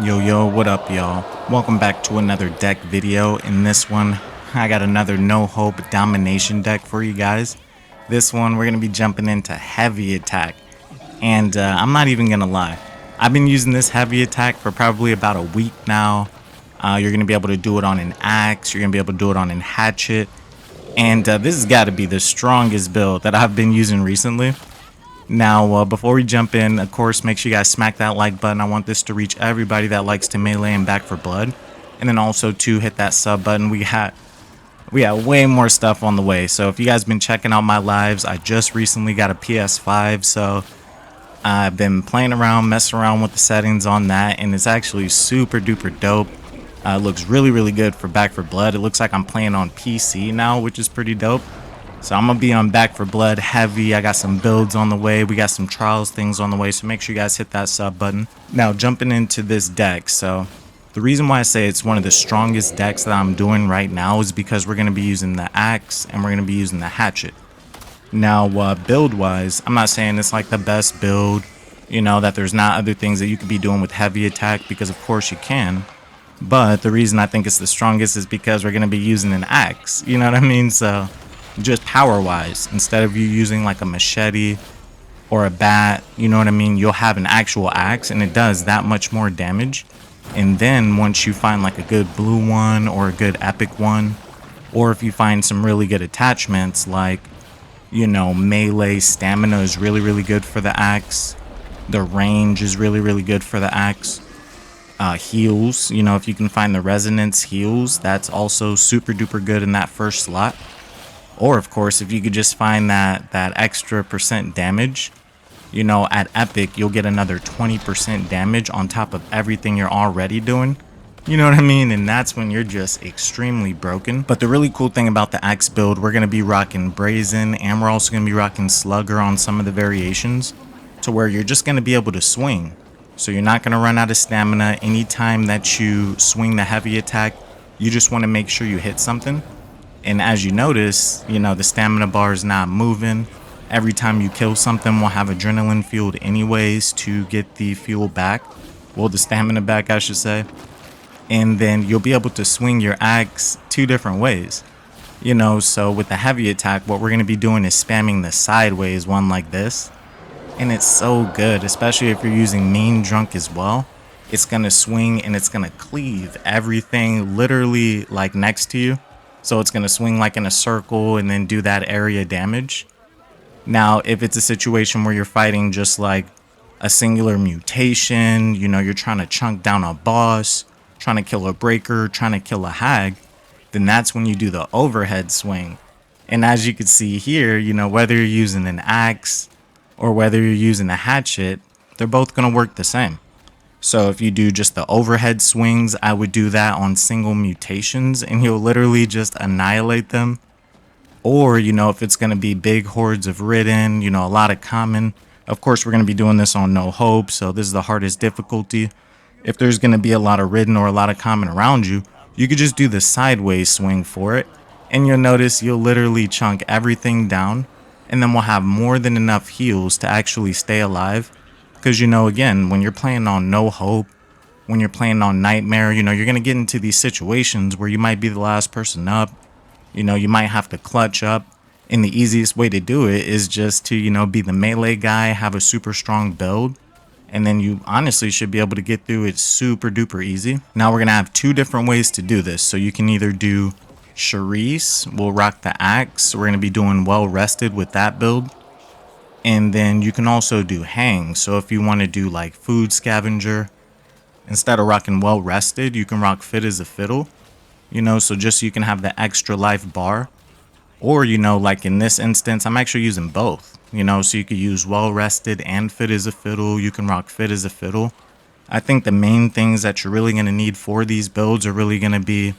Yo, what up, y'all? Welcome back to another deck video. In this one, I got another no hope domination deck for you guys. This one, we're going to be jumping into heavy attack. And I'm not even going to lie. I've been using this heavy attack for probably about a week now. You're going to be able to do it on an axe. You're going to be able to do it on an hatchet. And this has got to be the strongest build that I've been using recently. Now, before we jump in, of course, make sure you guys smack that like button. I want this to reach everybody that likes to melee and back for blood. And then also to hit that sub button. We got way more stuff on the way. So if you guys been checking out my lives, I just recently got a PS5. So I've been playing around, messing around with the settings on that. And it's actually super duper dope. It looks really good for Back for Blood. It looks like I'm playing on PC now, which is pretty dope. So I'm going to be on Back for Blood heavy. I got some builds on the way. We got some trials things on the way. So make sure you guys hit that sub button. Now jumping into this deck. So the reason why I say it's one of the strongest decks that I'm doing right now is because we're going to be using the axe and we're going to be using the hatchet. Now build wise, I'm not saying it's like the best build, you know, that there's not other things that you could be doing with heavy attack, because of course you can. But the reason I think it's the strongest is because we're going to be using an axe. You know what I mean? So just power wise, instead of you using like a machete or a bat, you know what I mean, you'll have an actual axe and it does that much more damage. And then once you find like a good blue one or a good epic one, or if you find some really good attachments like, you know, melee stamina is really good for the axe, the range is really good for the axe. Heals, you know, if you can find the resonance heals, that's also super duper good in that first slot. Or of course, if you could just find that extra percent damage, you know, at epic, you'll get another 20% damage on top of everything you're already doing. You know what I mean? And that's when you're just extremely broken. But the really cool thing about the axe build, we're going to be rocking brazen, and we're also going to be rocking slugger on some of the variations, to where you're just going to be able to swing. So you're not going to run out of stamina. Anytime that you swing the heavy attack, you just want to make sure you hit something. And as you notice, you know, the stamina bar is not moving. Every time you kill something, we'll have adrenaline fueled anyways to get the fuel back. Well, the stamina back, I should say. And then you'll be able to swing your axe two different ways. You know, so with the heavy attack, what we're going to be doing is spamming the sideways one like this. And it's so good, especially if you're using Mean Drunk as well. It's going to swing and it's going to cleave everything literally like next to you. So it's going to swing like in a circle and then do that area damage. Now, if it's a situation where you're fighting just like a singular mutation, you know, you're trying to chunk down a boss, trying to kill a breaker, trying to kill a hag, then that's when you do the overhead swing. And as you can see here, you know, whether you're using an axe or whether you're using a hatchet, they're both going to work the same. So if you do just the overhead swings, I would do that on single mutations and you'll literally just annihilate them. Or, you know, if it's going to be big hordes of ridden, you know, a lot of common. Of course, we're going to be doing this on no hope, so this is the hardest difficulty. If there's going to be a lot of ridden or a lot of common around you, you could just do the sideways swing for it. And you'll notice you'll literally chunk everything down. And then we'll have more than enough heals to actually stay alive. Because, you know, again, when you're playing on no hope, when you're playing on nightmare, you know, you're going to get into these situations where you might be the last person up. You know, you might have to clutch up. And the easiest way to do it is just to, you know, be the melee guy, have a super strong build. And then you honestly should be able to get through it super duper easy. Now we're going to have two different ways to do this. So you can either do sharice, we'll rock the axe. We're going to be doing well rested with that build. And then you can also do heng. So if you want to do like food scavenger, instead of rocking well rested, you can rock fit as a fiddle. You know, so just so you can have the extra life bar. Or, you know, like in this instance, I'm actually using both. You know, so you could use well rested and fit as a fiddle. You can rock fit as a fiddle. I think the main things that you're really going to need for these builds are really going to be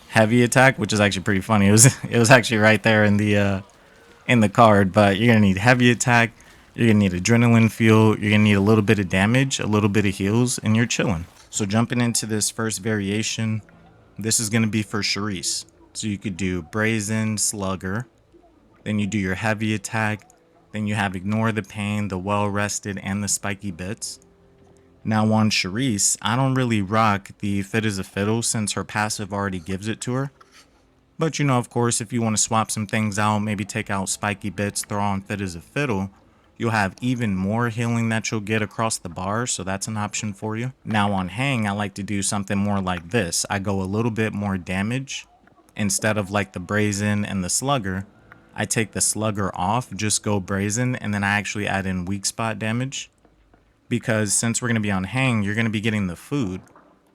heavy attack, which is actually pretty funny. It was actually right there in the card, but you're going to need heavy attack, you're going to need adrenaline fuel, you're going to need a little bit of damage, a little bit of heals, and you're chilling. So jumping into this first variation, this is going to be for sharice. So you could do brazen, slugger, then you do your heavy attack, then you have ignore the pain, the well rested, and the spiky bits. Now on Sharice, I don't really rock the fit as a fiddle since her passive already gives it to her. But you know, of course, if you want to swap some things out, maybe take out spiky bits, throw on fit as a fiddle, you'll have even more healing that you'll get across the bar, so that's an option for you. Now on hang, I like to do something more like this. I go a little bit more damage. Instead of like the brazen and the slugger, I take the slugger off, just go brazen, and then I actually add in weak spot damage. Because since we're going to be on hang, you're going to be getting the food.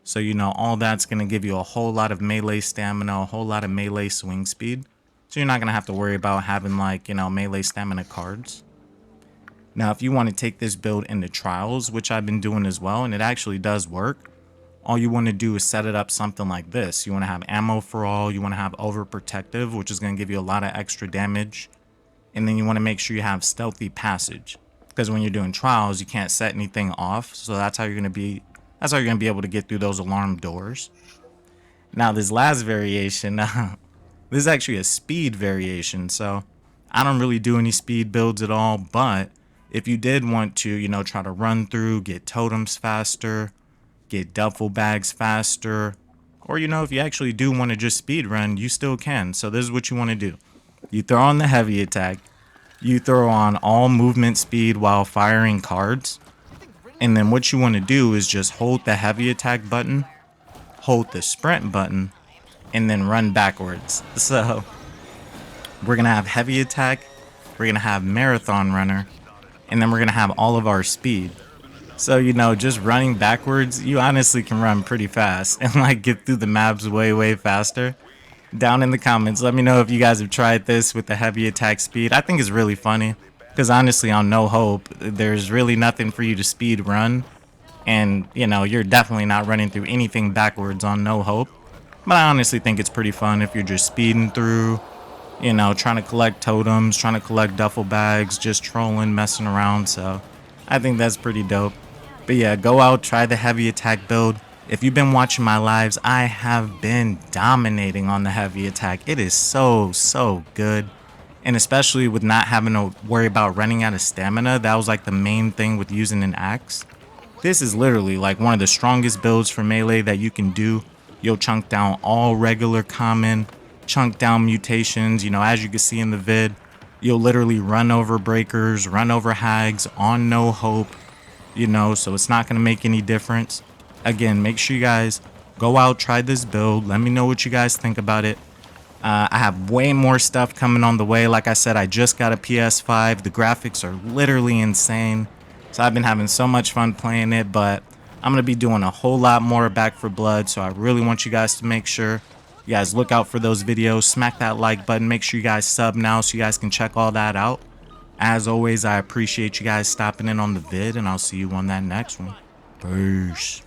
So, you know, all that's going to give you a whole lot of melee stamina, a whole lot of melee swing speed. So you're not going to have to worry about having like, you know, melee stamina cards. Now, if you want to take this build into trials, which I've been doing as well, and it actually does work, all you want to do is set it up something like this. You want to have ammo for all, you want to have overprotective, which is going to give you a lot of extra damage. And then you want to make sure you have stealthy passage. Because when you're doing trials, you can't set anything off. So that's how you're going to be able to get through those alarm doors. Now this last variation, this is actually a speed variation. So I don't really do any speed builds at all. But if you did want to, you know, try to run through, get totems faster, get duffel bags faster, or, you know, if you actually do want to just speed run, you still can. So this is what you want to do. You throw on the heavy attack. You throw on all movement speed while firing cards. And then what you want to do is just hold the heavy attack button, hold the sprint button, and then run backwards. So we're going to have heavy attack, we're going to have marathon runner, and then we're going to have all of our speed. So, you know, just running backwards, you honestly can run pretty fast and like get through the maps way faster. Down in the comments, let me know if you guys have tried this with the heavy attack speed. I think it's really funny because honestly on No Hope, there's really nothing for you to speed run. And, you know, you're definitely not running through anything backwards on No Hope. But I honestly think it's pretty fun if you're just speeding through, you know, trying to collect totems, trying to collect duffel bags, just trolling, messing around. So I think that's pretty dope. But yeah, go out, try the heavy attack build. If you've been watching my lives, I have been dominating on the heavy attack. It is so good. And especially with not having to worry about running out of stamina, that was like the main thing with using an axe. This is literally like one of the strongest builds for melee that you can do. You'll chunk down all regular common, chunk down mutations, you know, as you can see in the vid. You'll literally run over breakers, run over hags on No Hope, you know, so it's not going to make any difference. Again, make sure you guys go out, try this build. Let me know what you guys think about it. I have way more stuff coming on the way. Like I said, I just got a PS5. The graphics are literally insane. So I've been having so much fun playing it, but I'm going to be doing a whole lot more Back for Blood. So I really want you guys to make sure you guys look out for those videos. Smack that like button. Make sure you guys sub now so you guys can check all that out. As always, I appreciate you guys stopping in on the vid, and I'll see you on that next one. Peace.